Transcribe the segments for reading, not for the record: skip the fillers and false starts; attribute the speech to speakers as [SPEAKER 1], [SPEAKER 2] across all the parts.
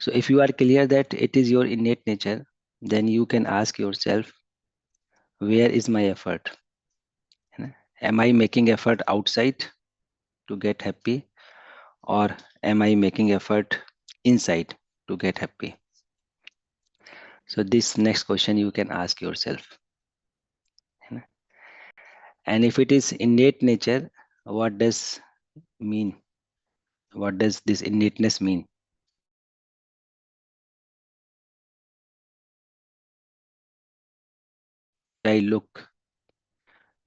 [SPEAKER 1] So if you are clear that it is your innate nature, then you can ask yourself, where is my effort? Am I making effort outside to get happy, or am I making effort inside to get happy? So this next question you can ask yourself. And if it is innate nature, what does mean? What does this innateness mean? I look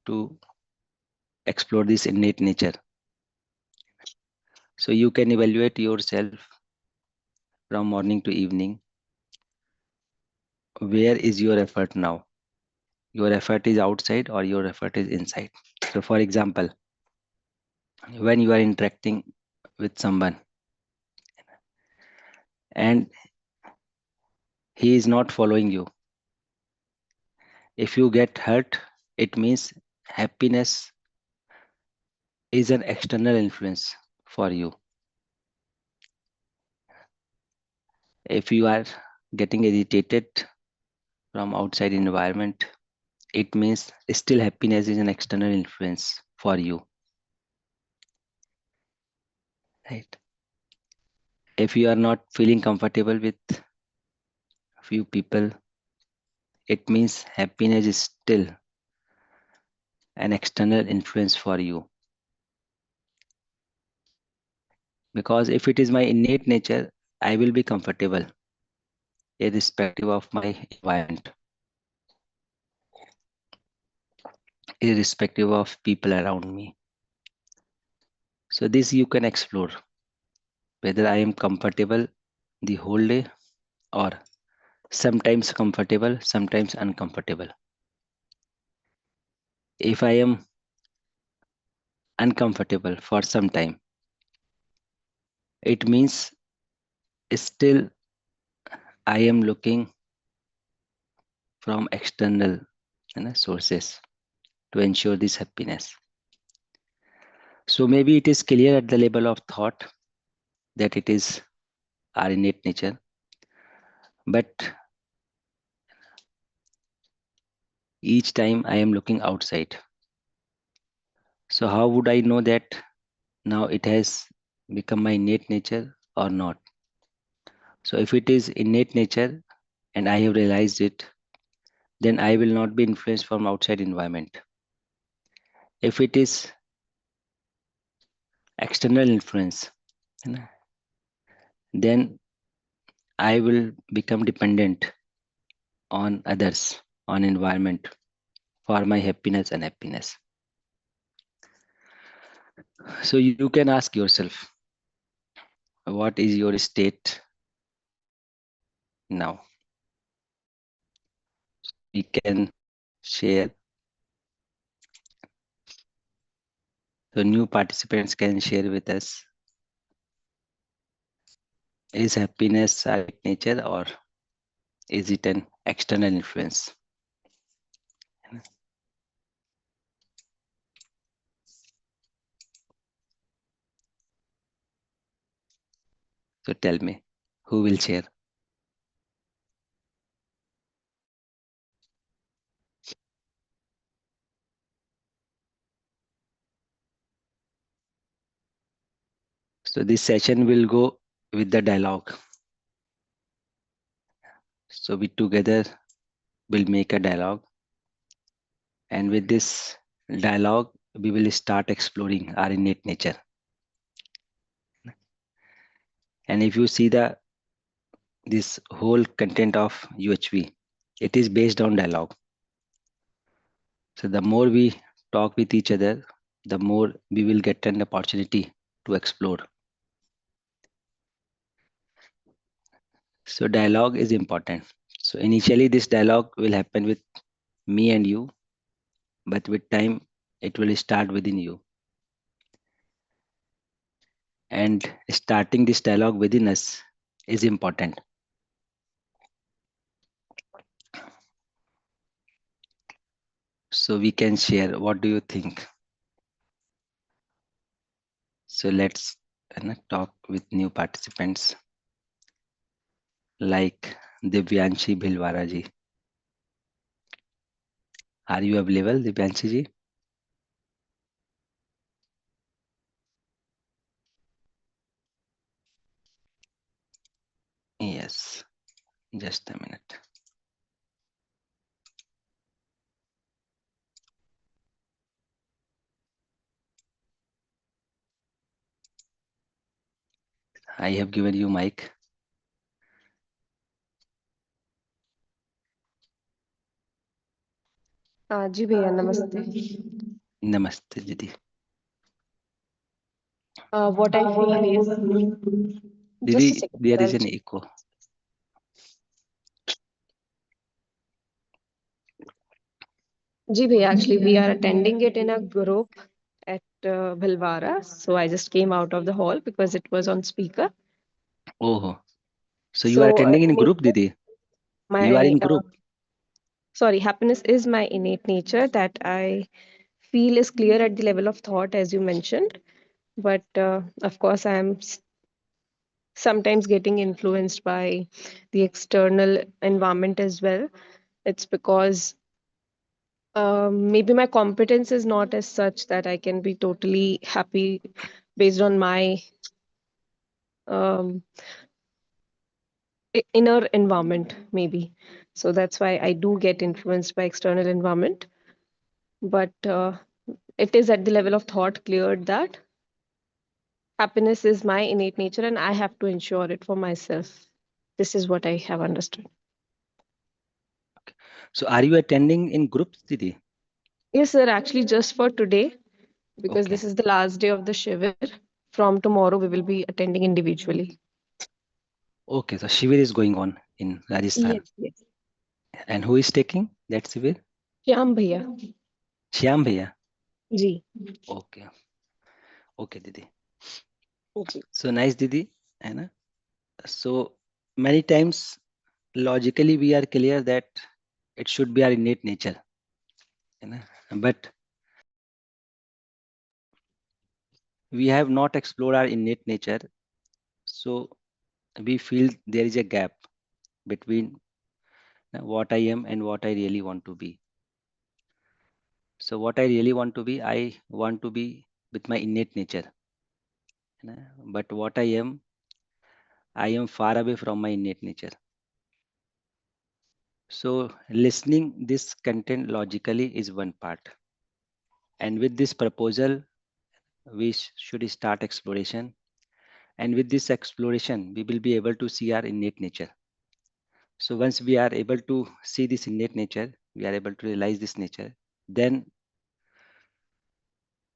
[SPEAKER 1] to explore this innate nature. So you can evaluate yourself from morning to evening. Where is your effort now? Your effort is outside or your effort is inside? So for example, when you are interacting with someone and he is not following you, if you get hurt, it means happiness is an external influence for you. If you are getting irritated from outside environment, it means still happiness is an external influence for you, right? If you are not feeling comfortable with few people, it means happiness is still an external influence for you. Because if it is my innate nature, I will be comfortable irrespective of my environment, irrespective of people around me. So this you can explore, whether I am comfortable the whole day or sometimes comfortable, sometimes uncomfortable. If I am uncomfortable for some time, it means still I am looking from external sources to ensure this happiness. So maybe it is clear at the level of thought that it is our innate nature, but each time I am looking outside. So how would I know that now it has become my innate nature or not? So if it is innate nature and I have realized it, then I will not be influenced from outside environment. If it is external influence, then I will become dependent on others, on environment for my happiness and happiness. So you can ask yourself, what is your state now? We can share. So new participants can share with us. Is happiness our nature or is it an external influence? So tell me, who will share? So this session will go with the dialogue. So we together will make a dialogue. And with this dialogue, we will start exploring our innate nature. And if you see this whole content of UHV, it is based on dialogue. So the more we talk with each other, the more we will get an opportunity to explore. So dialogue is important. So initially this dialogue will happen with me and you, but with time it will start within you. And starting this dialogue within us is important. So we can share. What do you think? So let's talk with new participants. like Divyanshi Bhilwara ji. Are you available, Divyanshi ji? Yes, just a minute. I have given you mic.
[SPEAKER 2] जी भैया नमस्ते.
[SPEAKER 1] Namaste, Didi.
[SPEAKER 2] What I feel is just a
[SPEAKER 1] Didi,
[SPEAKER 2] second.
[SPEAKER 1] there
[SPEAKER 2] I'll
[SPEAKER 1] is an
[SPEAKER 2] check.
[SPEAKER 1] echo.
[SPEAKER 2] जी भैया, actually we are attending it in a group at Bhilwara, so I just came out of the hall because it was on speaker.
[SPEAKER 1] Oh, so you are
[SPEAKER 2] So
[SPEAKER 1] attending in group,
[SPEAKER 2] nature,
[SPEAKER 1] Didi? You are
[SPEAKER 2] my
[SPEAKER 1] in group?
[SPEAKER 2] sorry, happiness is my innate nature that I feel is clear at the level of thought, as you mentioned. But of course, I am sometimes getting influenced by the external environment as well. It's because maybe my competence is not as such that I can be totally happy based on my um, inner environment, maybe. So that's why I do get influenced by external environment. But it is at the level of thought cleared that happiness is my innate nature and I have to ensure it for myself. This is what I have understood.
[SPEAKER 1] So are you attending in groups, Didi?
[SPEAKER 2] Yes, sir. Actually, just for today, because
[SPEAKER 1] Okay.
[SPEAKER 2] this is the last day of the Shivir. From tomorrow, we will be attending individually.
[SPEAKER 1] Okay, so Shivir is going on in Rajasthan.
[SPEAKER 2] Yes, yes.
[SPEAKER 1] And who is taking that Shivir?
[SPEAKER 2] Shyam भैया.
[SPEAKER 1] Shyam Bhaiya.
[SPEAKER 2] जी.
[SPEAKER 1] Okay. Okay, Didi.
[SPEAKER 2] जी.
[SPEAKER 1] So nice, Didi. है ना? So many times logically we are clear that it should be our innate nature. है ना? But we have not explored our innate nature. So we feel there is a gap between what I am and what I really want to be. So what I really want to be, I want to be with my innate nature. है ना? But what I am far away from my innate nature. So listening this content logically is one part. And with this proposal, we should start exploration. And with this exploration, we will be able to see our innate nature. So once we are able to see this innate nature, we are able to realize this nature, then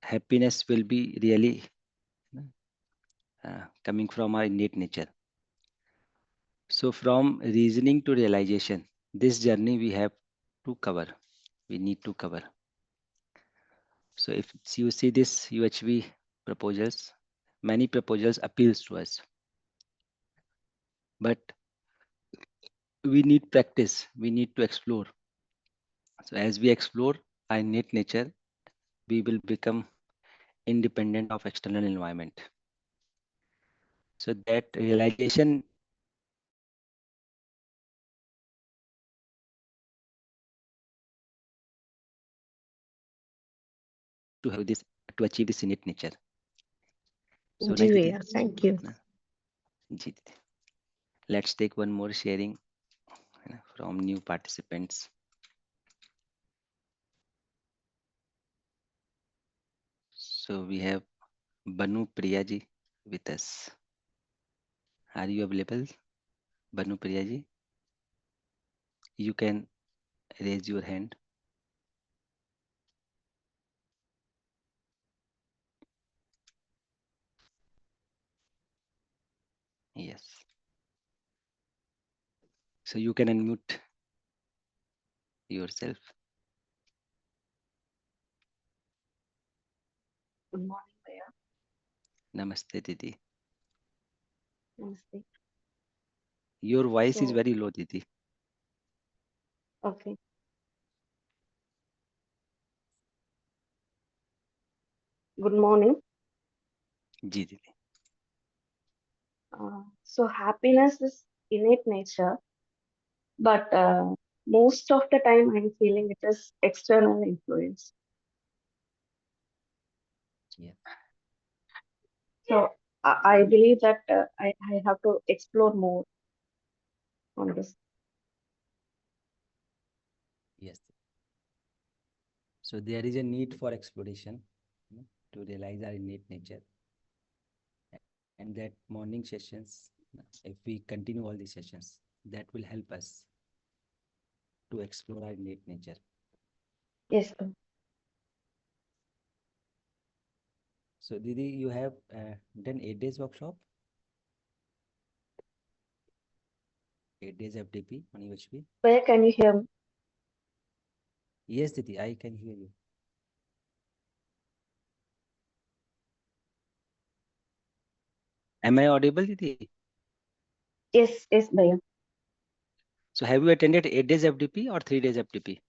[SPEAKER 1] happiness will be really coming from our innate nature. So from reasoning to realization, this journey we have to cover. We need to cover. So if you see this UHV proposals, many proposals appeals to us, but we need practice. We need to explore. So as we explore our innate nature, we will become independent of external environment. So that realization to have this to achieve this innate nature. So
[SPEAKER 2] ji
[SPEAKER 1] nice, Didi.
[SPEAKER 2] भैया. Thank you.
[SPEAKER 1] Ji, Didi. Let's take one more sharing from new participants. So we have Banu Priya ji with us. Are you available, Banu Priya ji? You can raise your hand. Yes. So you can unmute yourself.
[SPEAKER 3] Good morning, Maya.
[SPEAKER 1] Namaste, Didi.
[SPEAKER 3] Namaste.
[SPEAKER 1] Your voice is
[SPEAKER 3] So,
[SPEAKER 1] very low, Didi.
[SPEAKER 3] okay. Good morning.
[SPEAKER 1] Ji, Didi.
[SPEAKER 3] So happiness is innate nature, but most of the time I'm feeling it is external influence.
[SPEAKER 1] Yeah.
[SPEAKER 3] So I believe that I have to explore more on this.
[SPEAKER 1] Yes. So there is a need for exploration, to realize our innate nature, and that morning sessions, if we continue all these sessions, that will help us to explore our innate nature.
[SPEAKER 3] Yes,
[SPEAKER 1] So Didi, you have done 8 days workshop, 8 days FDP on UHV.
[SPEAKER 3] where can you hear me?
[SPEAKER 1] Yes, Didi, I can hear you. Am I audible, Didi?
[SPEAKER 3] Yes, Bhaiya.
[SPEAKER 1] So have you attended 8 days FDP or 3 days FDP?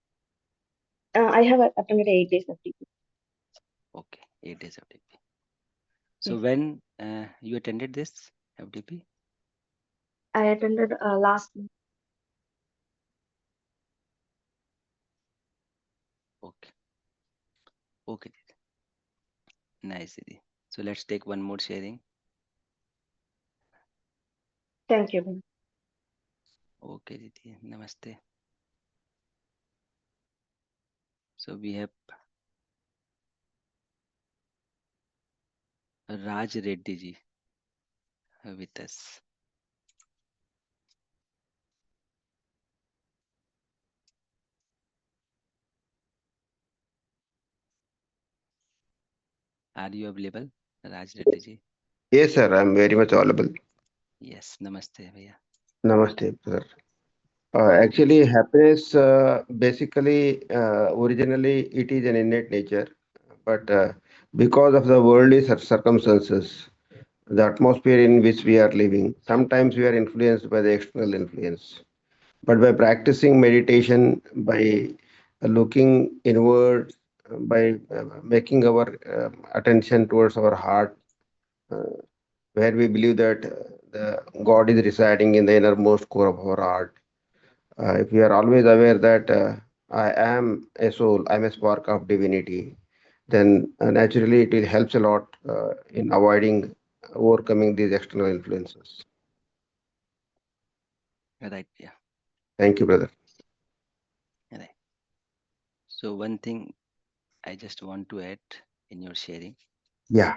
[SPEAKER 3] I have attended 8 days of TP.
[SPEAKER 1] Okay, 8 days FDP. So
[SPEAKER 3] Yes,
[SPEAKER 1] when you attended this FDP?
[SPEAKER 3] I attended last month.
[SPEAKER 1] Okay, okay, Didi. Nice, Didi. So let's take one more sharing.
[SPEAKER 3] Thank you, Bhaiya.
[SPEAKER 1] Okay, Didi. Namaste. So we have Raj Reddy ji with us. Are you available, Raj Reddy ji?
[SPEAKER 4] Yes, sir. I'm very much audible.
[SPEAKER 1] Yes, namaste, bhaiya.
[SPEAKER 4] Namaste, sir. Actually, happiness basically, originally, it is an innate nature, but because of the worldly circumstances, the atmosphere in which we are living, sometimes we are influenced by the external influence. But by practicing meditation, by looking inward, by making our attention towards our heart, uh, where we believe that the God is residing in the innermost core of our heart. If we are always aware that I am a soul, I'm a spark of divinity, then naturally it will helps a lot in avoiding overcoming these external influences.
[SPEAKER 1] Right, yeah,
[SPEAKER 4] Thank you, brother.
[SPEAKER 1] right. So one thing I just want to add in your sharing.
[SPEAKER 4] Yeah,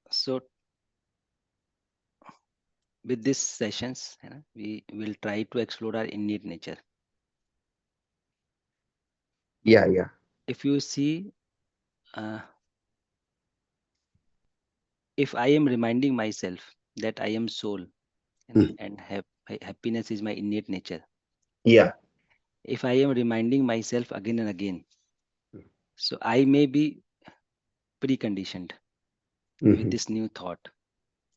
[SPEAKER 1] So with these sessions, we will try to explore our innate nature.
[SPEAKER 4] yeah.
[SPEAKER 1] If you see, uh, if I am reminding myself that I am soul,
[SPEAKER 4] Mm.
[SPEAKER 1] and happiness is my innate nature.
[SPEAKER 4] Yeah.
[SPEAKER 1] If I am reminding myself again and again, so I may be preconditioned with
[SPEAKER 4] Mm-hmm.
[SPEAKER 1] this new thought.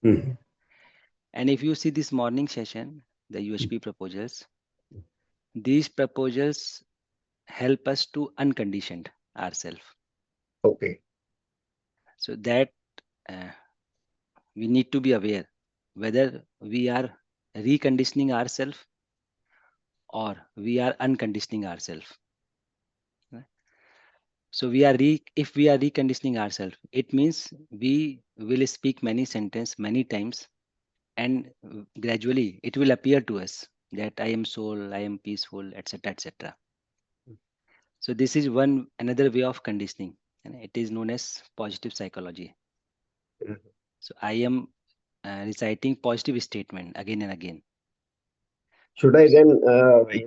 [SPEAKER 4] Mm-hmm.
[SPEAKER 1] And if you see this morning session, the UHP proposals, these proposals help us to unconditioned ourselves.
[SPEAKER 4] Okay.
[SPEAKER 1] So that uh, we need to be aware whether we are reconditioning ourselves or we are unconditioning ourselves. So if we are reconditioning ourselves, it means we will speak many sentences many times, and gradually it will appear to us that I am soul, I am peaceful, etc., etc. So this is one another way of conditioning, and it is known as positive psychology.
[SPEAKER 4] Mhm.
[SPEAKER 1] So I am reciting positive statement again and again.
[SPEAKER 4] Should I then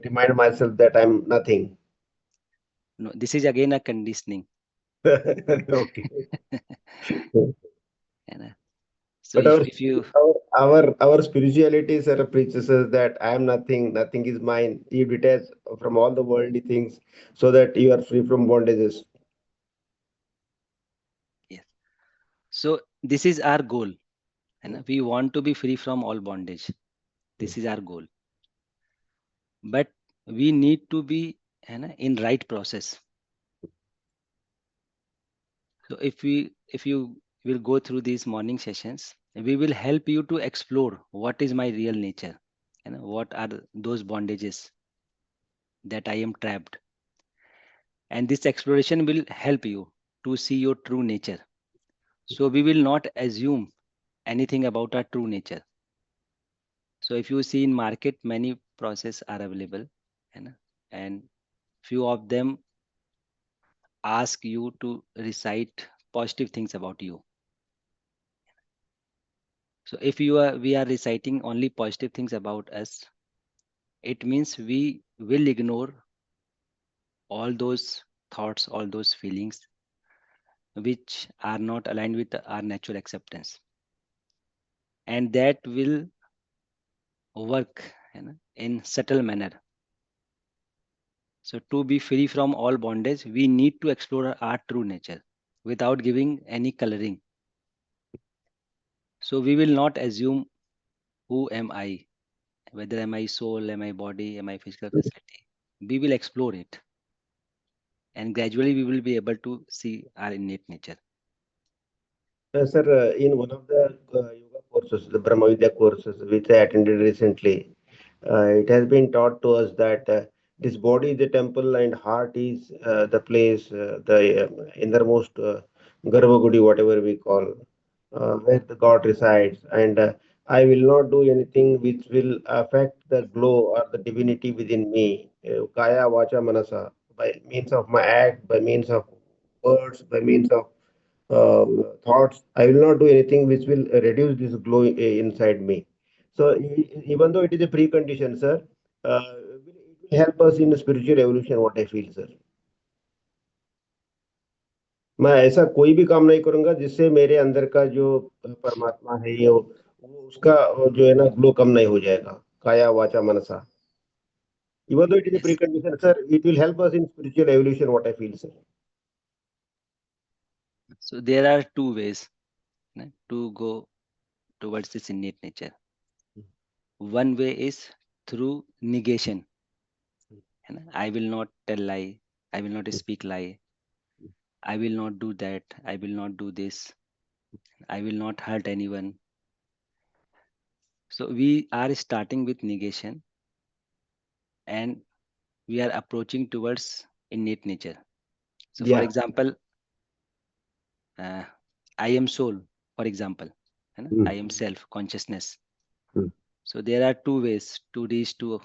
[SPEAKER 4] remind myself that I'm nothing?
[SPEAKER 1] No, this is again a conditioning.
[SPEAKER 4] Okay.
[SPEAKER 1] And, so
[SPEAKER 4] But
[SPEAKER 1] if you
[SPEAKER 4] our spirituality sort of preaches us that I am nothing, nothing is mine. You detach from all the worldly things so that you are free from bondages.
[SPEAKER 1] yes, so this is our goal, and we want to be free from all bondage. This is our goal, but we need to be in right process. So if you will go through these morning sessions, We will help you to explore what is my real nature and what are those bondages that I am trapped. And this exploration will help you to see your true nature. So we will not assume anything about our true nature. So if you see in market, many process are available, and few of them ask you to recite positive things about you. So if we are reciting only positive things about us, it means we will ignore all those thoughts, all those feelings which are not aligned with our natural acceptance, and that will work in subtle manner. So to be free from all bondage, we need to explore our true nature without giving any coloring. So we will not assume who am I, whether am I soul, am I body, am I physical facility. We will explore it, and gradually we will be able to see our innate nature.
[SPEAKER 4] Sir, in one of the yoga courses, the Brahma Vidya courses, which I attended recently, it has been taught to us that this body is the temple and heart is the place, the innermost Garbhagudi, whatever we call, where the God resides. And I will not do anything which will affect the glow or the divinity within me, Kaya, Vacha, Manasa, by means of my act, by means of words, by means of thoughts. I will not do anything which will reduce this glow inside me. So even though it is a precondition, sir, it will help us in spiritual evolution. What I feel, sir, मैं ऐसा कोई भी काम नहीं करूंगा जिससे मेरे अंदर का जो परमात्मा है ये वो उसका जो है ना ग्लो कम नहीं हो जाएगा काया वाचा मनसा. Even though it is a
[SPEAKER 1] Yes.
[SPEAKER 4] precondition, sir, it will help us in spiritual evolution. What I feel, sir.
[SPEAKER 1] So there are two ways to go towards this innate nature. One way is through negation. I will not tell lie. I will not speak lie. I will not do that. I will not do this. I will not hurt anyone. So we are starting with negation, and we are approaching towards innate nature. So for
[SPEAKER 4] Yeah.
[SPEAKER 1] example, uh, I am soul, for example,
[SPEAKER 4] Mm,
[SPEAKER 1] I am self consciousness.
[SPEAKER 4] mm,
[SPEAKER 1] So there are two ways to reach to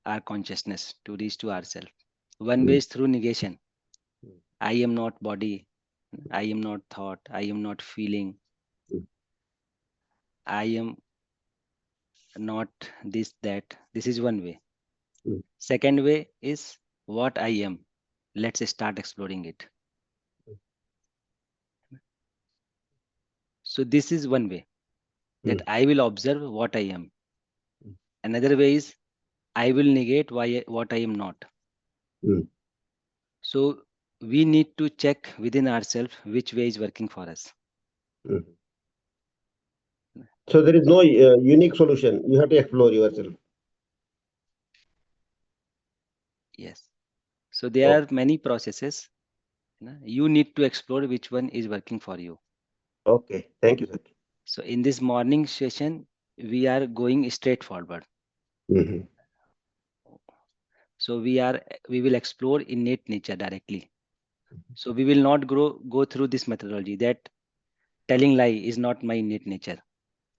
[SPEAKER 1] our consciousness, to reach to ourself. One way
[SPEAKER 4] mm,
[SPEAKER 1] is through negation.
[SPEAKER 4] mm,
[SPEAKER 1] I am not body. I am not thought. I am not feeling.
[SPEAKER 4] mm,
[SPEAKER 1] I am not this, that. This is one way.
[SPEAKER 4] mm,
[SPEAKER 1] Second way is what I am. Let's start exploring it. So this is one way that
[SPEAKER 4] mm,
[SPEAKER 1] I will observe what I am.
[SPEAKER 4] mm,
[SPEAKER 1] Another way is I will negate what I am not.
[SPEAKER 4] mm,
[SPEAKER 1] So we need to check within ourselves which way is working for us.
[SPEAKER 4] mm. So there is
[SPEAKER 1] So
[SPEAKER 4] no unique solution. You have to explore yourself.
[SPEAKER 1] yes. So there
[SPEAKER 4] Oh,
[SPEAKER 1] are many processes. You need to explore which one is working for you.
[SPEAKER 4] okay. Thank you, sir.
[SPEAKER 1] So in this morning session, we are going straight forward.
[SPEAKER 4] Mhm.
[SPEAKER 1] So we will explore innate nature directly. So we will not go through this methodology that telling lie is not my innate nature.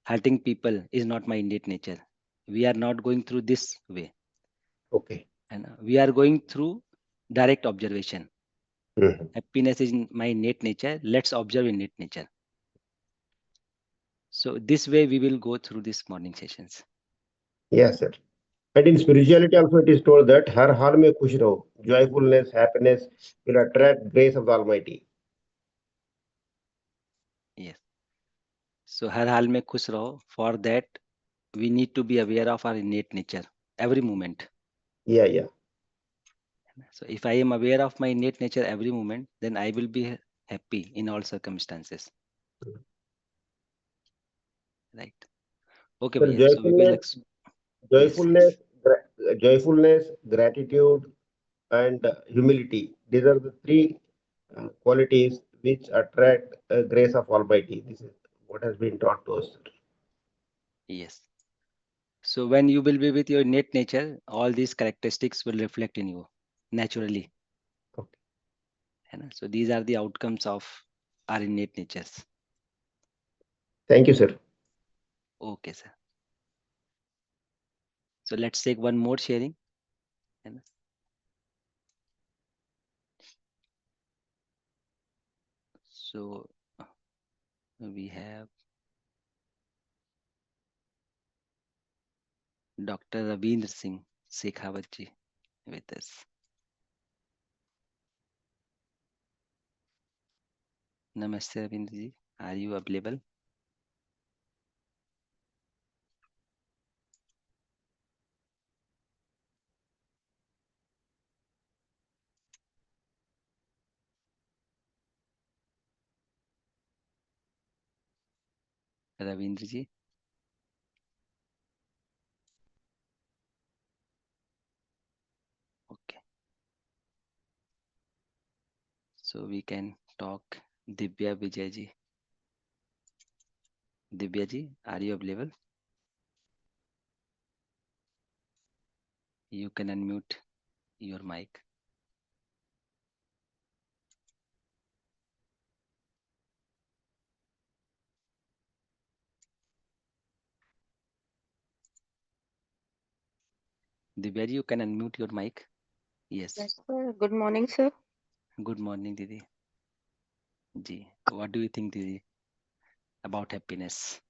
[SPEAKER 1] Hurting people is not my innate nature. We are not going through this way.
[SPEAKER 4] Okay.
[SPEAKER 1] And we are going through direct observation.
[SPEAKER 4] Mhm.
[SPEAKER 1] Happiness is in my innate nature. Let's observe innate nature. So this way we will go through these morning sessions.
[SPEAKER 4] Yes, sir. And in spirituality also it is told that har hal mein khush raho. Joyfulness, happiness will attract grace of the Almighty.
[SPEAKER 1] Yes. So हर हाल में खुश रहो. For that, we need to be aware of our innate nature every moment.
[SPEAKER 4] Yeah, yeah.
[SPEAKER 1] So if I am aware of my innate nature every moment, then I will be happy in all circumstances. Right. Okay,
[SPEAKER 4] Sir,
[SPEAKER 1] Bhaiya. So we will yes,
[SPEAKER 4] joyfulness, joyfulness, gratitude, and humility. These are the three qualities which attract grace of Almighty. This is what has been taught to us, sir.
[SPEAKER 1] Yes. So when you will be with your innate nature, all these characteristics will reflect in you naturally.
[SPEAKER 4] Okay.
[SPEAKER 1] है ना? So these are the outcomes of our innate natures.
[SPEAKER 4] Thank you, sir.
[SPEAKER 1] Okay, sir. So let's take one more sharing. है ना? So we have Dr. Ravindra Singh Shekhawat ji with us. Namaste Ravindra ji. Are you available? Ravindra ji. Okay. So we can talk Divya Vijay ji. Divya ji, are you available? You can unmute your mic. Divya ji, you can unmute your mic. Yes.
[SPEAKER 3] Yes, sir. Good morning, sir.
[SPEAKER 1] Good morning, Didi. Ji, what do you think, Didi, about happiness?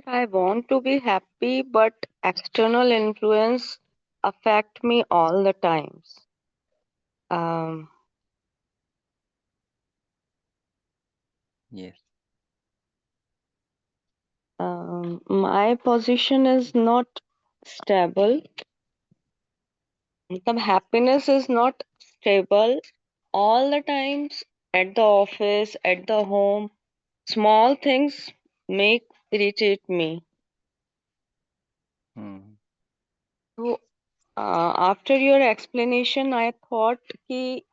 [SPEAKER 3] I want to be happy, but external influence affect me all the times. Um,
[SPEAKER 1] Yes.
[SPEAKER 3] my position is not stable. The happiness is not stable all the times at the office, at the home. Small things make irritate me.
[SPEAKER 1] Hmm.
[SPEAKER 3] So, after your explanation, I thought ki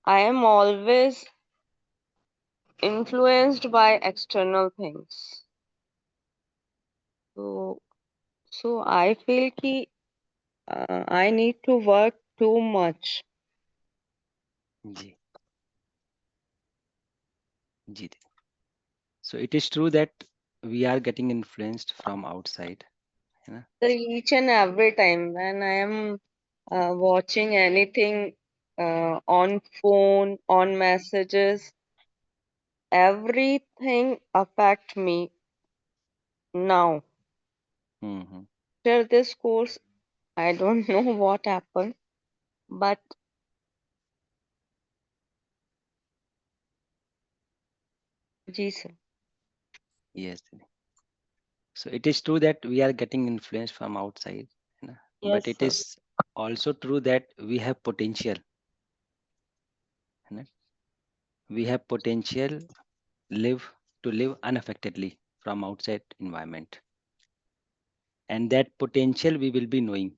[SPEAKER 3] I am always influenced by external things. So, so I feel ki I need to work too much.
[SPEAKER 1] Ji. Ji. Didi. So it is true that we are getting influenced from outside. है ना?
[SPEAKER 3] So each and every time when I am watching anything on phone, on messages, everything affect me now.
[SPEAKER 1] Hmm.
[SPEAKER 3] After this course, I don't know what happened, but ji sir.
[SPEAKER 1] Yes. Didi. So it is true that we are getting influenced from outside. है ना? But
[SPEAKER 3] Yes,
[SPEAKER 1] it
[SPEAKER 3] sir.
[SPEAKER 1] is also true that we have potential. है ना? We have potential live to live unaffectedly from outside environment, and that potential we will be knowing,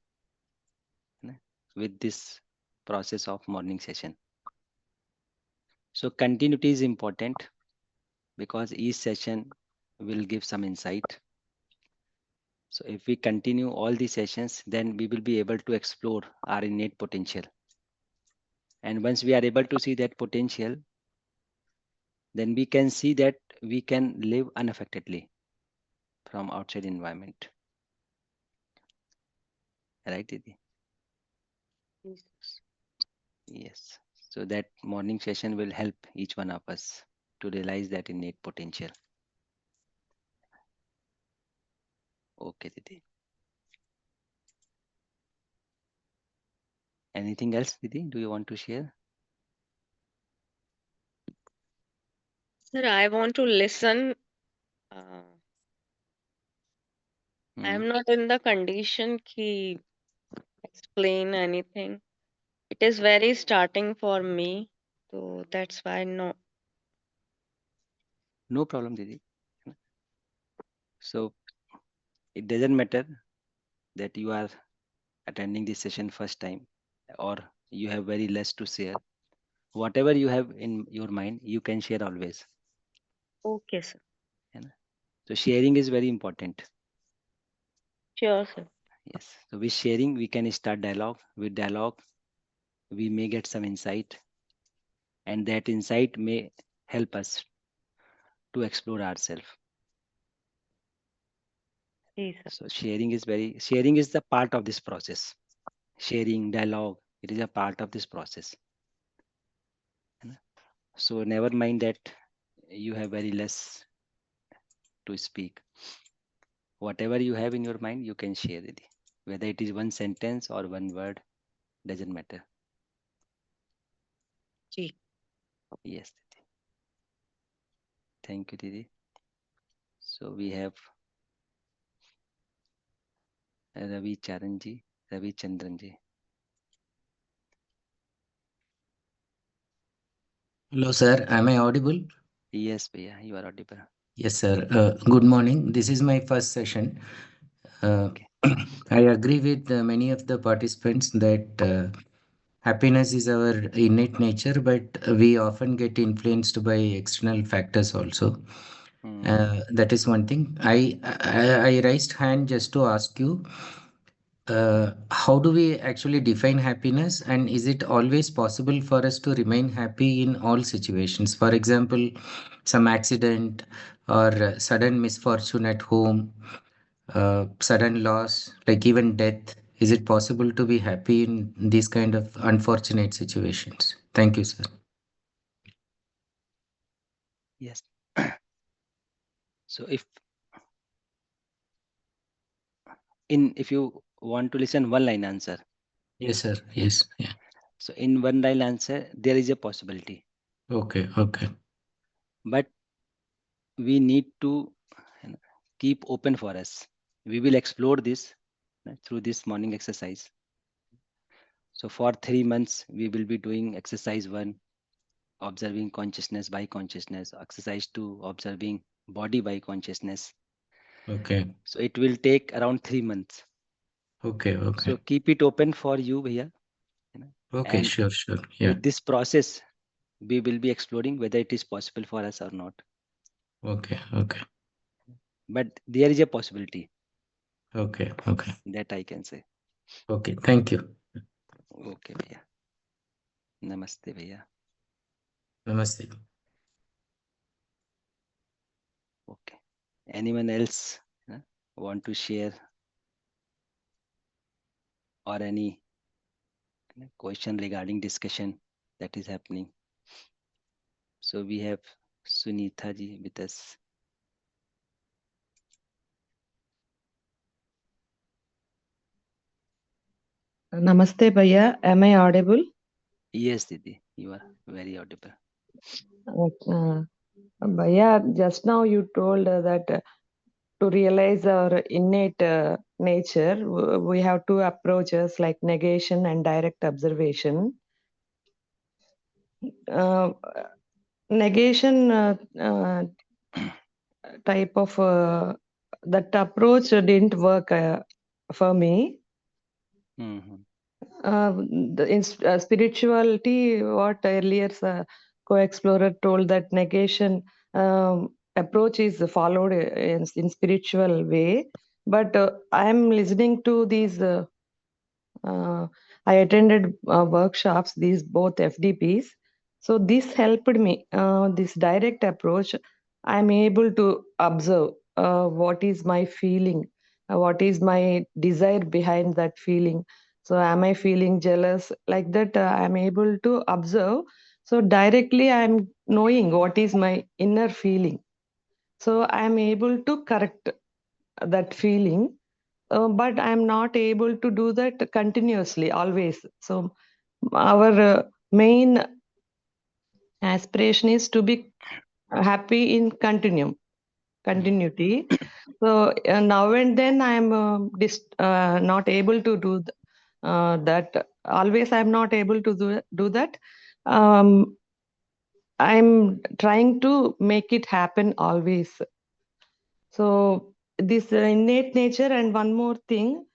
[SPEAKER 1] है ना, with this process of morning session. So continuity is important because each session will give some insight. So if we continue all the sessions, then we will be able to explore our innate potential. And once we are able to see that potential, then we can see that we can live unaffectedly from outside environment. Right, Didi?
[SPEAKER 3] Yes.
[SPEAKER 1] Yes. So that morning session will help each one of us to realize that innate potential. Okay, Didi. Anything else, Didi? Do you want to share?
[SPEAKER 3] Sir, I want to listen. Uh, I
[SPEAKER 1] Hmm.
[SPEAKER 3] am not in the condition to explain anything. It is very starting for me, so that's why no.
[SPEAKER 1] No problem, Didi. So it doesn't matter that you are attending this session first time or you have very less to share. whatever you have in your mind, you can share always.
[SPEAKER 3] Okay, sir.
[SPEAKER 1] है ना? So sharing is very important.
[SPEAKER 3] Sure, sir.
[SPEAKER 1] Yes. So with sharing, we can start dialogue. With dialogue, we may get some insight, and that insight may help us to explore ourselves.
[SPEAKER 3] Yes, sir.
[SPEAKER 1] So sharing is the part of this process. Sharing, dialogue, it is a part of this process. है ना? So never mind that you have very less to speak. Whatever you have in your mind, you can share it. Whether it is one sentence or one word, doesn't matter.
[SPEAKER 3] Ji.
[SPEAKER 1] Yes, Didi. Thank you, Didi. So we have Ravi Charan ji, Ravi Chandran ji.
[SPEAKER 5] Hello, sir. Am I audible?
[SPEAKER 1] Yes, Bhaiya, you are audible.
[SPEAKER 5] Yes, sir. Good morning. This is my first session.
[SPEAKER 1] Okay.
[SPEAKER 5] I agree with many of the participants that happiness is our innate nature, but we often get influenced by external factors also. That is one thing. I raised hand just to ask you, how do we actually define happiness, and is it always possible for us to remain happy in all situations? For example, some accident or sudden misfortune at home, sudden loss, like even death. Is it possible to be happy in these kind of unfortunate situations? Thank you, sir.
[SPEAKER 1] Yes. So if you want to listen one line answer,
[SPEAKER 5] Yes, sir. Yes. Yeah.
[SPEAKER 1] so in one line answer, there is a possibility,
[SPEAKER 5] Okay. Okay.
[SPEAKER 1] but we need to keep open for us. We will explore this through this morning exercise. So for 3 months, we will be doing exercise 1, observing consciousness by consciousness, exercise 2, observing body by consciousness.
[SPEAKER 5] Okay.
[SPEAKER 1] So it will take around 3 months.
[SPEAKER 5] Okay. Okay.
[SPEAKER 1] So keep it open for you, Bhaiya.
[SPEAKER 5] Okay.
[SPEAKER 1] And
[SPEAKER 5] Sure. Sure. Yeah.
[SPEAKER 1] with this process, we will be exploring whether it is possible for us or not.
[SPEAKER 5] Okay. Okay.
[SPEAKER 1] But there is a possibility
[SPEAKER 5] Okay. Okay.
[SPEAKER 1] that I can say.
[SPEAKER 5] Okay. Thank you.
[SPEAKER 1] Okay, Bhaiya. Namaste, Bhaiya.
[SPEAKER 5] Namaste.
[SPEAKER 1] Okay. Anyone else want to share or any question regarding discussion that is happening? So we have Sunitha ji with us.
[SPEAKER 6] Namaste, Bhaiya. Am I audible?
[SPEAKER 1] Yes, Didi, you are very audible.
[SPEAKER 6] Bhaiya, just now you told that to realize our innate nature, we have two approaches like negation and direct observation. Uh, Negation type of that approach didn't work for me.
[SPEAKER 1] Mm-hmm.
[SPEAKER 6] Spirituality, what earlier co-explorer told, that negation approach is followed in spiritual way, but I am listening to these uh, I attended workshops, these both FDPs. So this helped me. This direct approach, I'm able to observe what is my feeling, what is my desire behind that feeling. So am I feeling jealous? Like that, I'm able to observe. So directly, I'm knowing what is my inner feeling. So I'm able to correct that feeling, but I'm not able to do that continuously always. So our main aspiration is to be happy in continuity. So now and then I'm not able to do that. Always I'm not able to do that. Um, I'm trying to make it happen always. So this innate nature, and one more thing.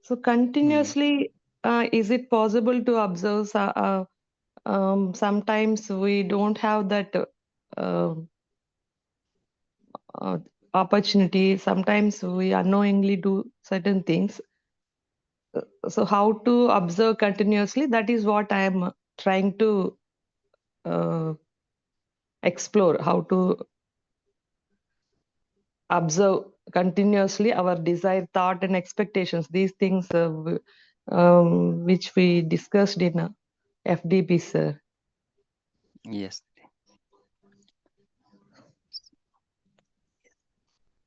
[SPEAKER 6] So
[SPEAKER 1] Mm-hmm.
[SPEAKER 6] continuously, is it possible to observe Sometimes we don't have that uh, uh, opportunity. Sometimes we unknowingly do certain things. So how to observe continuously? That is what I am trying to uh, explore. How to observe continuously our desire, thought, and expectations. These things which we discussed in FDP, sir.
[SPEAKER 1] Yes.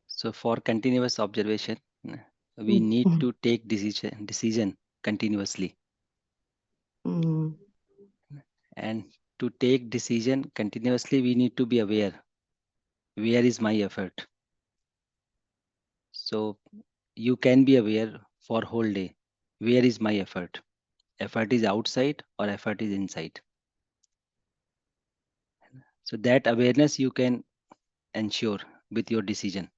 [SPEAKER 1] So for continuous observation, we need to take decision continuously.
[SPEAKER 6] Mm.
[SPEAKER 1] And to take decision continuously, we need to be aware where is my effort. So you can be aware for whole day. Where is my effort? Effort is outside or effort is inside. So that awareness you can ensure with your decision.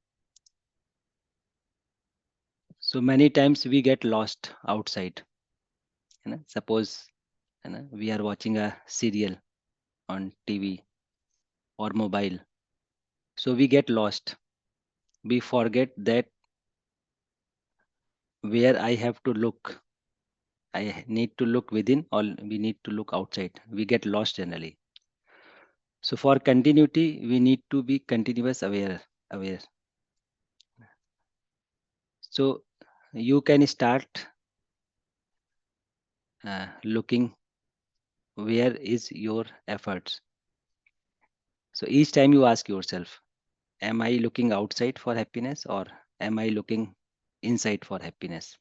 [SPEAKER 1] So many times we get lost outside. Suppose we are watching a serial on TV or mobile. So we get lost. We forget that where I have to look. I need to look within or we need to look outside. We get lost generally. So for continuity, we need to be continuous aware. So you can start looking where is your efforts. So each time you ask yourself, am I looking outside for happiness or am I looking inside for happiness?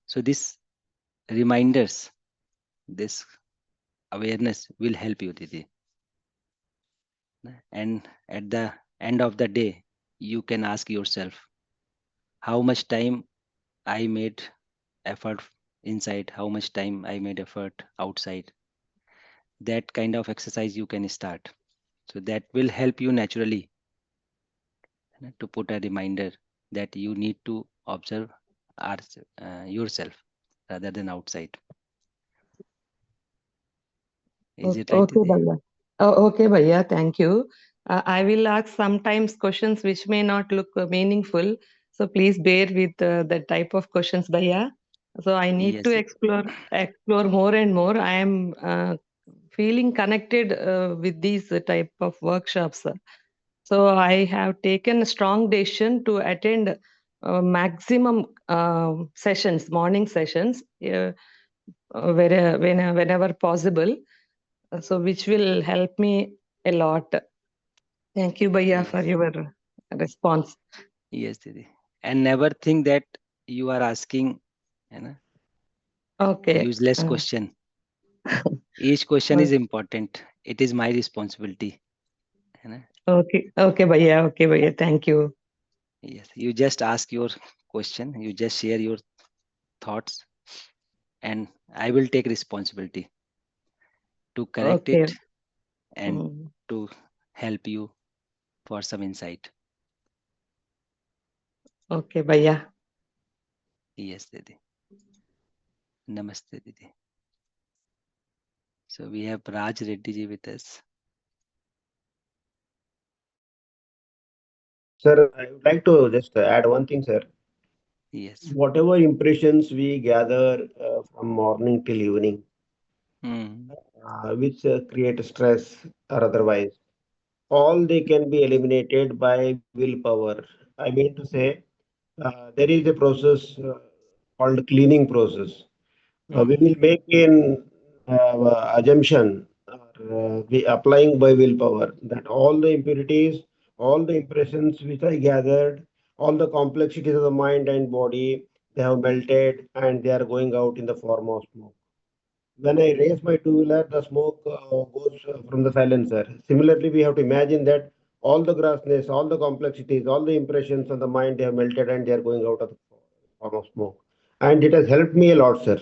[SPEAKER 1] So this reminders, this awareness will help you, Didi. And at the end of the day, you can ask yourself how much time I made effort inside, how much time I made effort outside. That kind of exercise you can start. So that will help you naturally to put a reminder that you need to observe yourself rather than outside. Is it right,
[SPEAKER 6] Okay,
[SPEAKER 1] Didi?
[SPEAKER 6] Bhaiya. Okay, Bhaiya, thank you. I will ask sometimes questions which may not look meaningful. So please bear with the type of questions, Bhaiya. So I need to
[SPEAKER 1] Yes.
[SPEAKER 6] explore more and more. I am feeling connected with these type of workshops. So I have taken a strong decision to attend maximum sessions, morning sessions, whenever possible. So which will help me a lot. Thank you, Bhaiya, for
[SPEAKER 1] Yes.
[SPEAKER 6] your response.
[SPEAKER 1] Yes, Didi. And never think that you are asking
[SPEAKER 6] Okay.
[SPEAKER 1] useless question. Each question is important. It is my responsibility. है
[SPEAKER 6] Okay, Bhaiya. Okay, Bhaiya. Thank you.
[SPEAKER 1] Yes, you just ask your question, you just share your thoughts, and I will take responsibility to correct
[SPEAKER 6] Okay.
[SPEAKER 1] it and
[SPEAKER 6] Mm.
[SPEAKER 1] to help you for some insight.
[SPEAKER 6] Okay, Bhaiya.
[SPEAKER 1] Yes, Didi. Namaste, Didi. So we have Raj Reddy ji with us.
[SPEAKER 4] Sir, I would like to just add one thing, sir.
[SPEAKER 1] Yes.
[SPEAKER 4] Whatever impressions we gather from morning till evening,
[SPEAKER 1] Hmm.
[SPEAKER 4] which create stress or otherwise, all they can be eliminated by willpower. I mean to say, there is a process called cleaning process. We
[SPEAKER 1] Hmm.
[SPEAKER 4] will make an assumption or we applying by willpower that all the impurities, all the impressions which I gathered, all the complexities of the mind and body, they have melted and they are going out in the form of smoke. When I raise my two-wheeler, the smoke goes from the silencer. Similarly, we have to imagine that all the grossness, all the complexities, all the impressions on the mind, they have melted and they are going out of the form of smoke. And it has helped me a lot, sir.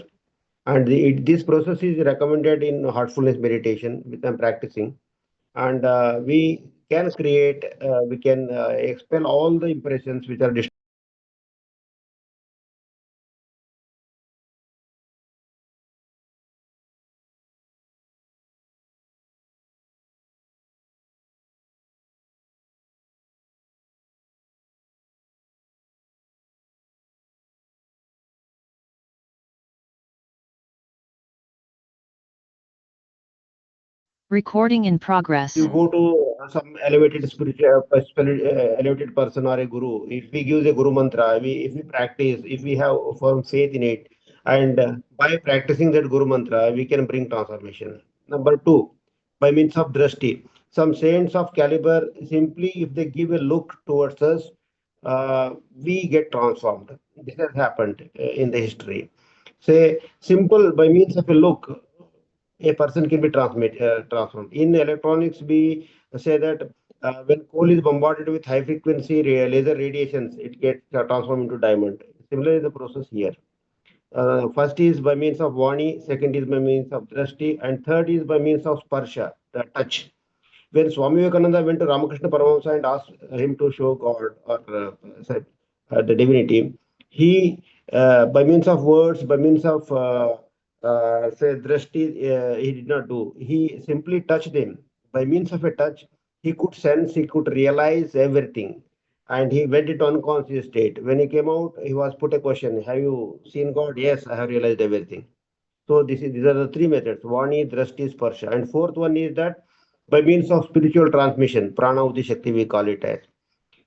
[SPEAKER 4] And this process is recommended in heartfulness meditation, which I'm practicing. And we can expel all the impressions which are
[SPEAKER 7] Recording in progress.
[SPEAKER 4] You go to some elevated spiritual, elevated person or a guru. If we give a guru mantra, if we practice, if we have firm faith in it, and by practicing that guru mantra, we can bring transformation. Number two, by means of drashti, some saints of caliber simply if they give a look towards us, we get transformed. This has happened in the history. Say simple by means of a look a person can be transformed. In electronics, we say that when coal is bombarded with high frequency laser radiations, it gets transformed into diamond. Similarly, the process here. First is by means of vani, second is by means of drashti, and third is by means of sparsha, the touch. When Swami Vivekananda went to Ramakrishna Paramahamsa and asked him to show God or the divinity, he, by means of words, by means of say drashti, he did not do. He simply touched him. By means of a touch, he could sense, he could realize everything. And he went into unconscious state. When he came out, he was put a question: Have you seen God? Yes, I have realized everything. So these are the three methods: Vani, Drashti, Sparsha. And fourth one is that by means of spiritual transmission, Prana Uti Shakti we call it as.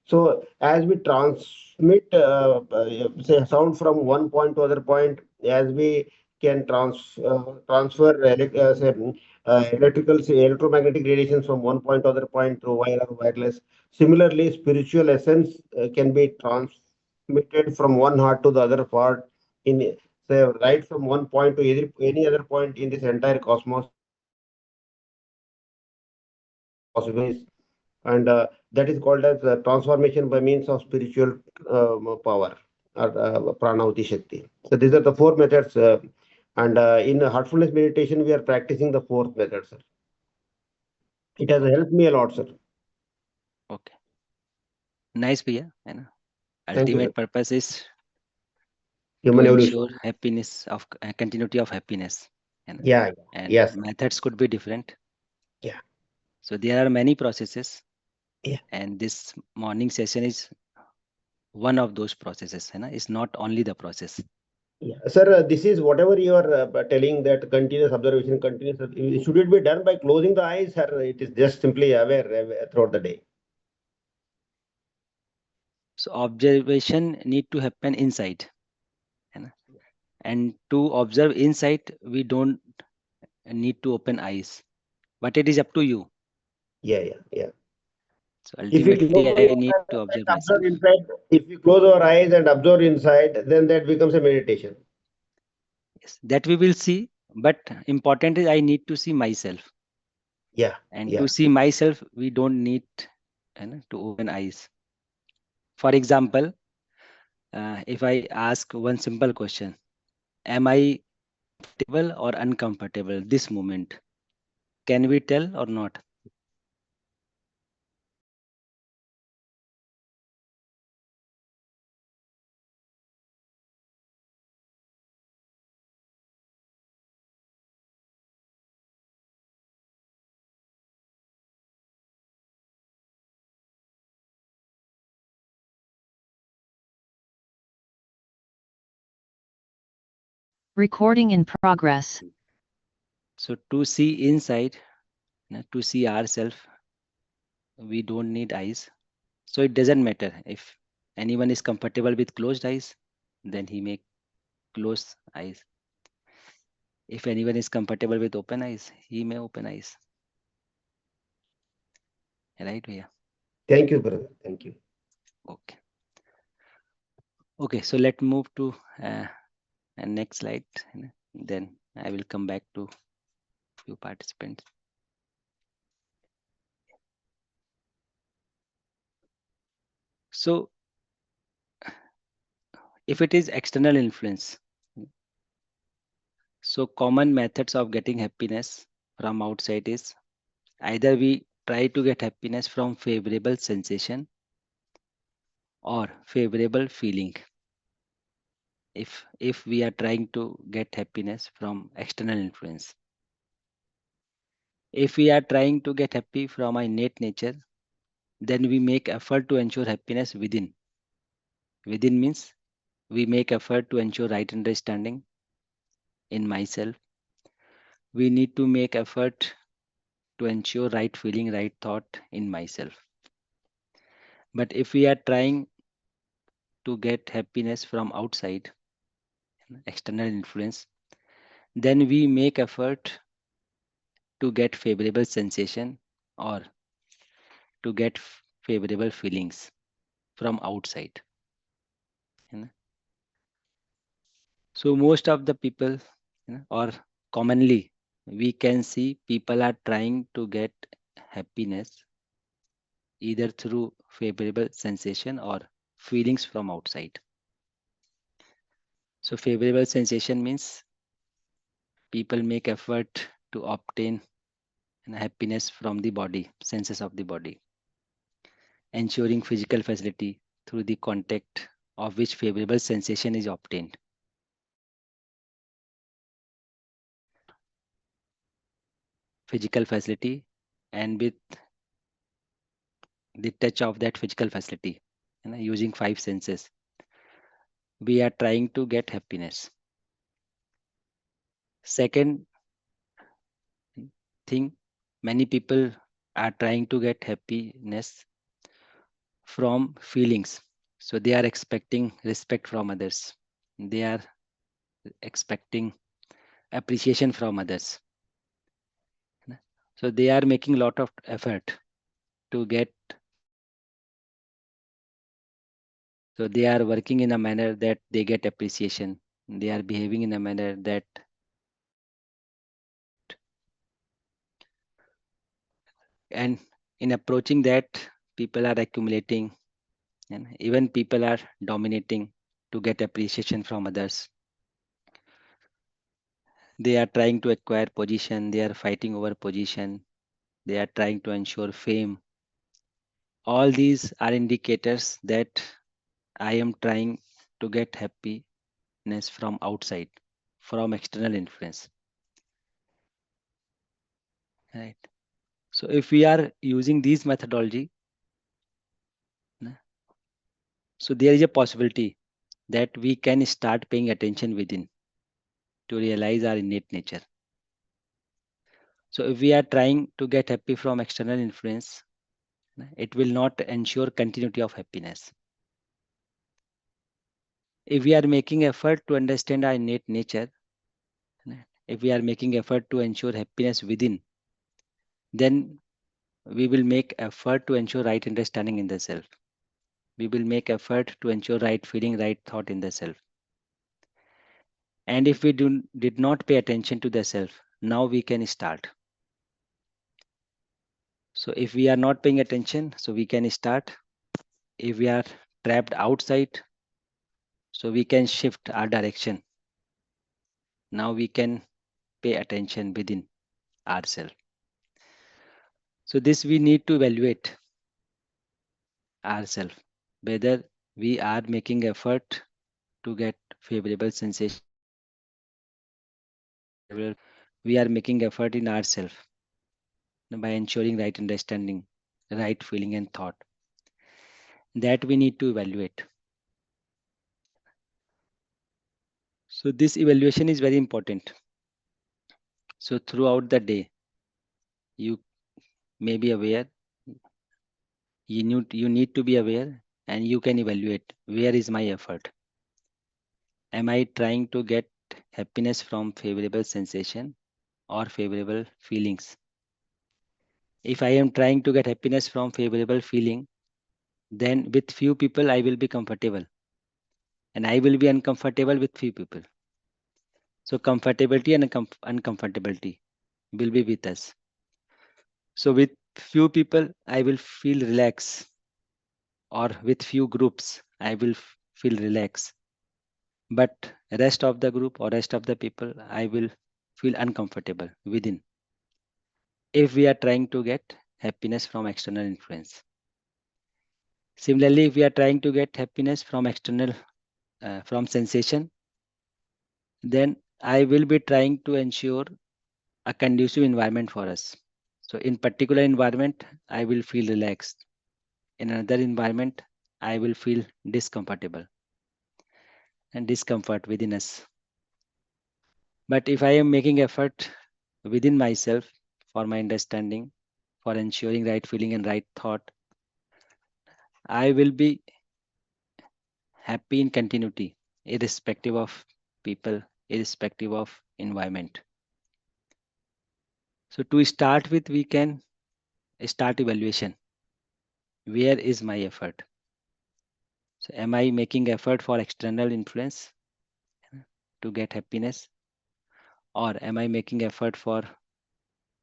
[SPEAKER 4] So as we transmit, say sound from one point to other point, as we can transfer electrical, say, electromagnetic radiations from one point to other point through wire or wireless. Similarly, spiritual essence can be transmitted from one heart to the other part in say right from one point to any other point in this entire cosmos. Possibilities and that is called as transformation by means of spiritual power or pranauti shakti. So these are the four methods and in heartfulness meditation we are practicing the fourth method, sir. It has helped me a lot, sir.
[SPEAKER 1] Okay. Nice, Priya. And
[SPEAKER 4] Thank you, sir.
[SPEAKER 1] ultimate purpose is to
[SPEAKER 4] Human evolution.
[SPEAKER 1] ensure happiness of continuity of happiness. And,
[SPEAKER 4] Yeah, yeah.
[SPEAKER 1] and
[SPEAKER 4] Yes.
[SPEAKER 1] methods could be different.
[SPEAKER 4] Yeah.
[SPEAKER 1] So there are many processes,
[SPEAKER 4] Yeah.
[SPEAKER 1] and this morning session is one of those processes. And it's not only the process.
[SPEAKER 4] Yeah. Sir, this is whatever you are telling that continuous observation, continuous. Should it be done by closing the eyes, or it is just simply aware throughout the day?
[SPEAKER 1] So observation need to happen inside. And to observe inside, we don't need to open eyes. But it is up to you.
[SPEAKER 4] Yeah, yeah, yeah.
[SPEAKER 1] So
[SPEAKER 4] If we
[SPEAKER 1] ultimately,
[SPEAKER 4] close
[SPEAKER 1] I
[SPEAKER 4] our
[SPEAKER 1] need to
[SPEAKER 4] eyes
[SPEAKER 1] observe
[SPEAKER 4] and
[SPEAKER 1] myself.
[SPEAKER 4] observe inside, if we close our eyes and observe inside, then that becomes a meditation.
[SPEAKER 1] Yes, that we will see. But important is I need to see myself.
[SPEAKER 4] Yeah,
[SPEAKER 1] And
[SPEAKER 4] yeah,
[SPEAKER 1] to see myself, we don't need to open eyes. For example, if I ask one simple question, am I comfortable or uncomfortable this moment? Can we tell or not?
[SPEAKER 7] Recording in progress.
[SPEAKER 1] So to see inside, to see ourselves, we don't need eyes. So it doesn't matter if anyone is comfortable with closed eyes, then he may close eyes. If anyone is comfortable with open eyes, he may open eyes. Right? Yeah.
[SPEAKER 4] thank you, brother. Thank you.
[SPEAKER 1] Okay. Okay. So let's move to next slide. Then I will come back to few participants. So if it is external influence, so common methods of getting happiness from outside is either we try to get happiness from favorable sensation or favorable feeling. If we are trying to get happiness from external influence, if we are trying to get happy from our innate nature, then we make effort to ensure happiness within means we make effort to ensure right understanding in myself. We need to make effort to ensure right feeling, right thought in myself. But if we are trying to get happiness from outside, external influence, then we make effort to get favorable sensation or to get favorable feelings from outside. you know. So most of the people, or commonly, we can see people are trying to get happiness either through favorable sensation or feelings from outside. So favorable sensation means people make effort to obtain happiness from the body, senses of the body, ensuring physical facility through the contact of which favorable sensation is obtained. Physical facility, and with the touch of that physical facility, using five senses, we are trying to get happiness. Second thing, many people are trying to get happiness from feelings. So they are expecting respect from others. They are expecting appreciation from others. So they are making a lot of effort to get. So they are working in a manner that they get appreciation. They are behaving in a manner that, and in approaching that, people are accumulating, and even people are dominating to get appreciation from others. They are trying to acquire position. They are fighting over position. They are trying to ensure fame. All these are indicators that I am trying to get happiness from outside, from external influence. Right. So if we are using these methodology, so there is a possibility that we can start paying attention within to realize our innate nature. So if we are trying to get happy from external influence, it will not ensure continuity of happiness. If we are making effort to understand our innate nature, if we are making effort to ensure happiness within, then we will make effort to ensure right understanding in the self. We will make effort to ensure right feeling, right thought in the self. And if we did not pay attention to the self, now we can start. So if we are not paying attention, so we can start. If we are trapped outside, so we can shift our direction. Now we can pay attention within ourselves. So this we need to evaluate ourselves, whether we are making effort to get favorable sensation, we are making effort in ourselves by ensuring right understanding, right feeling and thought. That we need to evaluate. So this evaluation is very important. So throughout the day, you may be aware, you need to be aware, and you can evaluate, where is my effort? Am I trying to get happiness from favorable sensation or favorable feelings? If I am trying to get happiness from favorable feeling, then with few people I will be comfortable, and I will be uncomfortable with few people. So comfortability and uncomfortability will be with us. So with few people I will feel relaxed, or with few groups I will feel relaxed, but rest of the group or rest of the people I will feel uncomfortable within, if we are trying to get happiness from external influence. Similarly, if we are trying to get happiness from external, from sensation, then I will be trying to ensure a conducive environment for us. So in particular environment, I will feel relaxed. In another environment, I will feel discomfortable and discomfort within us. But if I am making effort within myself for my understanding, for ensuring right feeling and right thought, I will be happy in continuity, irrespective of people, irrespective of environment. So to start with, we can start evaluation. Where is my effort? So am I making effort for external influence to get happiness? Or am I making effort for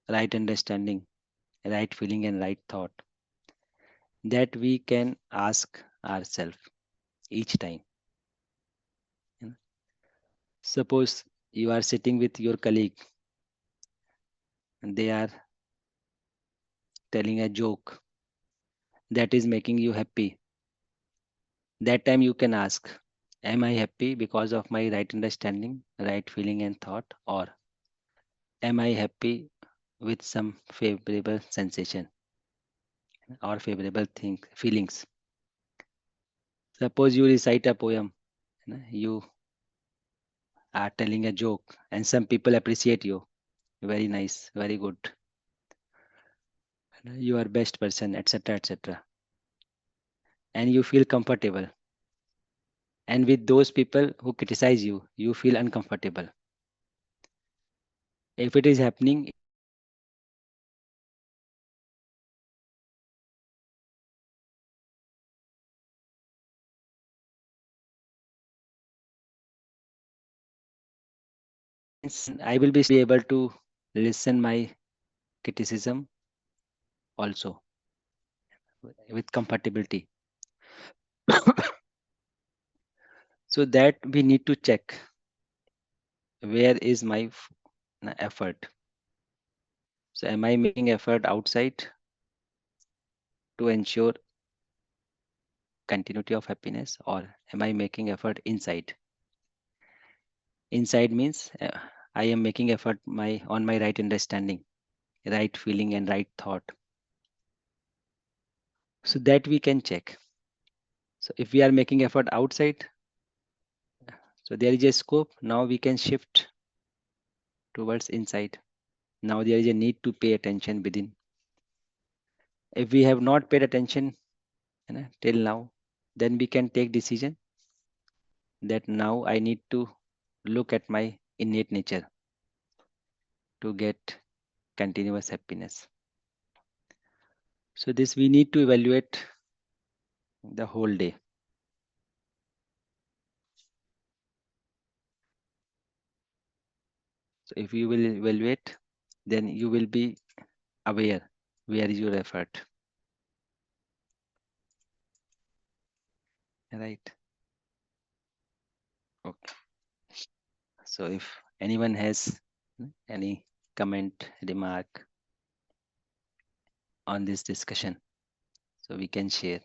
[SPEAKER 1] right understanding, right feeling and right thought? That we can ask ourselves each time. you know. Suppose you are sitting with your colleague and they are telling a joke that is making you happy. That time you can ask, am I happy because of my right understanding, right feeling and thought? Or am I happy with some favorable sensation or favorable feelings? Suppose you recite a poem, you are telling a joke and some people appreciate you. Very nice, very good. You are best person, etc. etc. And you feel comfortable. And with those people who criticize you, you feel uncomfortable. If it is happening in your life, then I will be able to listen my criticism also with comfortability. So that we need to check where is my effort. So am I making effort outside to ensure continuity of happiness, or am I making effort inside? Inside means I am making effort on my right understanding, right feeling and right thought. So that we can check. So if we are making effort outside, so there is a scope. Now we can shift towards inside. Now there is a need to pay attention within. If we have not paid attention till now, then we can take decision that now I need to look at my innate nature to get continuous happiness. So this we need to evaluate the whole day. So if you will evaluate, then you will be aware where is your effort. Right. Okay. So if anyone has any comment, remark on this discussion, so we can share.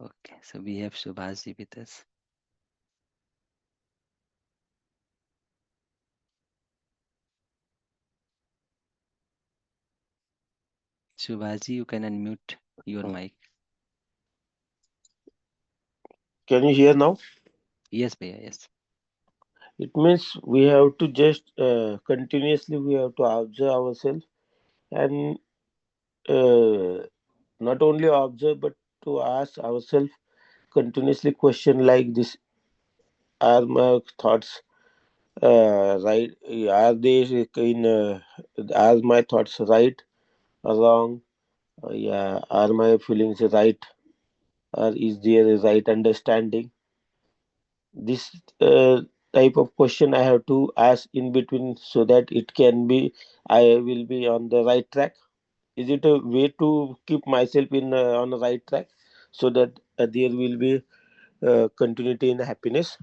[SPEAKER 1] Okay, so we have Subhashi with us. Subhashi, you can unmute your mic.
[SPEAKER 8] Can you hear now?
[SPEAKER 1] Yes, Bhaiya, yes.
[SPEAKER 8] It means we have to just continuously we have to observe ourselves and not only observe but to ask ourselves continuously question like this: are my thoughts right? Are they in? Are my thoughts right or wrong? Yeah, are my feelings right? Or is there a right understanding? This type of question I have to ask in between so that it can be I will be on the right track. Is it a way to keep myself in on the right track so that there will be continuity in happiness?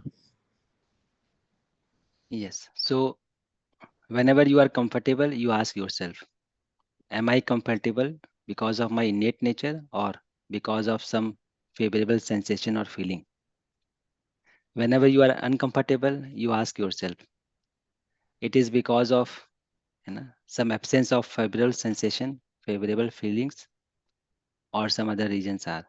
[SPEAKER 1] Yes. So whenever you are comfortable, you ask yourself, am I comfortable because of my innate nature or because of some favorable sensation or feeling? Whenever you are uncomfortable, you ask yourself, it is because of some absence of favorable sensation, favorable feelings, or some other reasons are.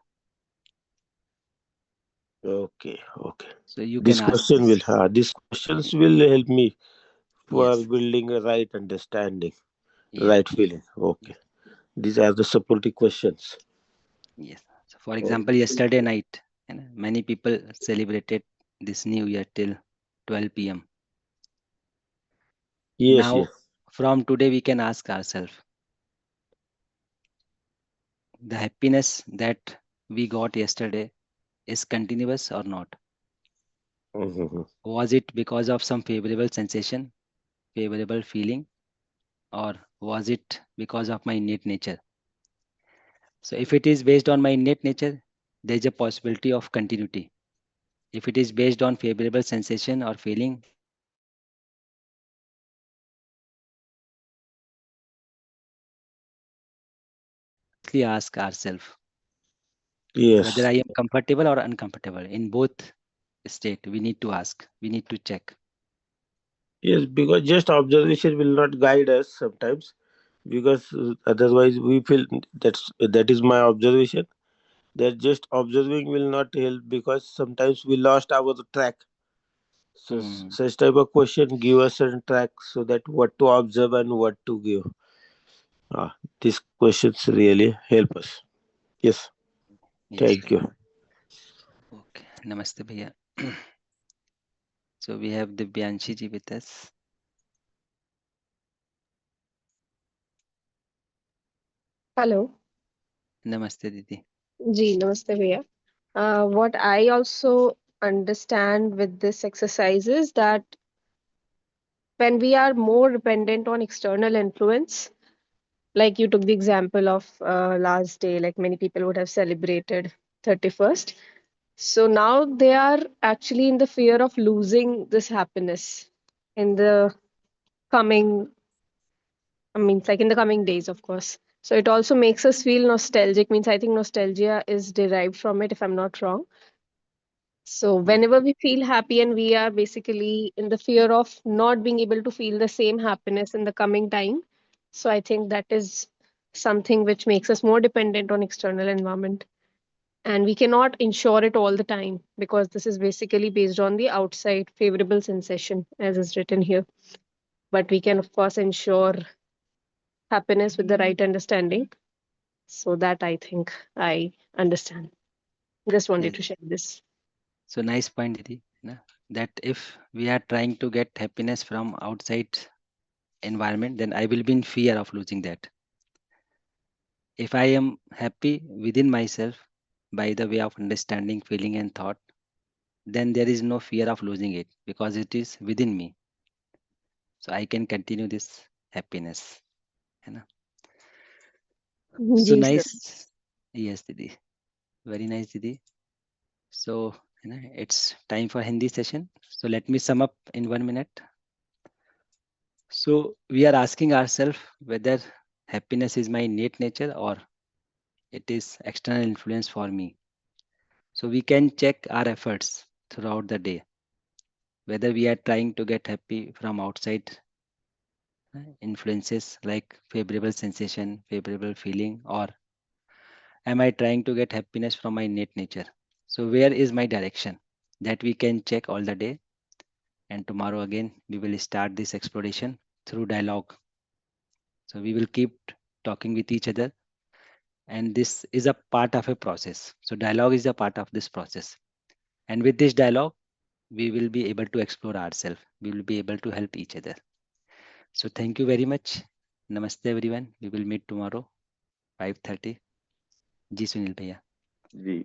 [SPEAKER 8] Okay, okay.
[SPEAKER 1] So you can
[SPEAKER 8] This
[SPEAKER 1] ask
[SPEAKER 8] question will,
[SPEAKER 1] this.
[SPEAKER 8] these questions will help me for
[SPEAKER 1] Yes,
[SPEAKER 8] building a right understanding,
[SPEAKER 1] yes,
[SPEAKER 8] right feeling. Okay. These are the supportive questions.
[SPEAKER 1] yes. So for
[SPEAKER 8] Oh,
[SPEAKER 1] example, yesterday night, many people celebrated this new year till 12 p.m.
[SPEAKER 8] yes,
[SPEAKER 1] Now,
[SPEAKER 8] yes.
[SPEAKER 1] from today, we can ask ourselves the happiness that we got yesterday is continuous or not?
[SPEAKER 8] Mhm.
[SPEAKER 1] Was it because of some favorable sensation, favorable feeling, or was it because of my innate nature? So, if it is based on my innate nature, there is a possibility of continuity. If it is based on favorable sensation or feeling, we ask ourselves whether
[SPEAKER 8] Yes,
[SPEAKER 1] I am comfortable or uncomfortable. In both state, we need to ask, we need to check.
[SPEAKER 8] yes, because just observation will not guide us sometimes, because otherwise we feel that is my observation. That just observing will not help, because sometimes we lost our track. So
[SPEAKER 1] Hmm.
[SPEAKER 8] such type of question give us a track, so that what to observe and what to give. These questions really help us. Yes,
[SPEAKER 1] Yes,
[SPEAKER 8] thank
[SPEAKER 1] bhaiya.
[SPEAKER 8] you.
[SPEAKER 1] Okay. Namaste, bhaiya. So we have Divyanshi ji with us.
[SPEAKER 2] Hello.
[SPEAKER 1] Namaste, Didi.
[SPEAKER 2] जी नमस्ते भैया. What I also understand with this exercise is that when we are more dependent on external influence, like you took the example of last day, like many people would have celebrated 31st. So now they are actually in the fear of losing this happiness in the coming, I mean, it's like in the coming days, of course. So it also makes us feel nostalgic, means I think nostalgia is derived from it, if I'm not wrong. So
[SPEAKER 1] Hmm.
[SPEAKER 2] whenever we feel happy and we are basically in the fear of not being able to feel the same happiness in the coming time, so I think that is something which makes us more dependent on external environment. And we cannot ensure it all the time because this is basically based on the outside favorable sensation, as is written here. But we can, of course, ensure happiness with the right understanding. So that I think I understand. Just wanted
[SPEAKER 1] Yes.
[SPEAKER 2] to share this.
[SPEAKER 1] So nice point, Didi. That if we are trying to get happiness from outside environment, then I will be in fear of losing that. If I am happy within myself by the way of understanding, feeling, and thought, then there is no fear of losing it because it is within me. So I can continue this happiness. है ना? So
[SPEAKER 2] Ji, sir.
[SPEAKER 1] nice. Yes, Didi. Very nice, Didi. So it's time for Hindi session. So let me sum up in 1 minute. So we are asking ourselves whether happiness is my innate nature or it is external influence for me. So we can check our efforts throughout the day, whether we are trying to get happy from outside influences like favorable sensation, favorable feeling, or am I trying to get happiness from my innate nature? So where is my direction? That we can check all the day. And tomorrow again, we will start this exploration through dialogue. So we will keep talking with each other, and this is a part of a process. So dialogue is a part of this process. And with this dialogue, we will be able to explore ourselves. We will be able to help each other. So thank you very much. Namaste everyone. We will meet tomorrow 5:30. Ji Sunil Bhaiya.
[SPEAKER 9] Ji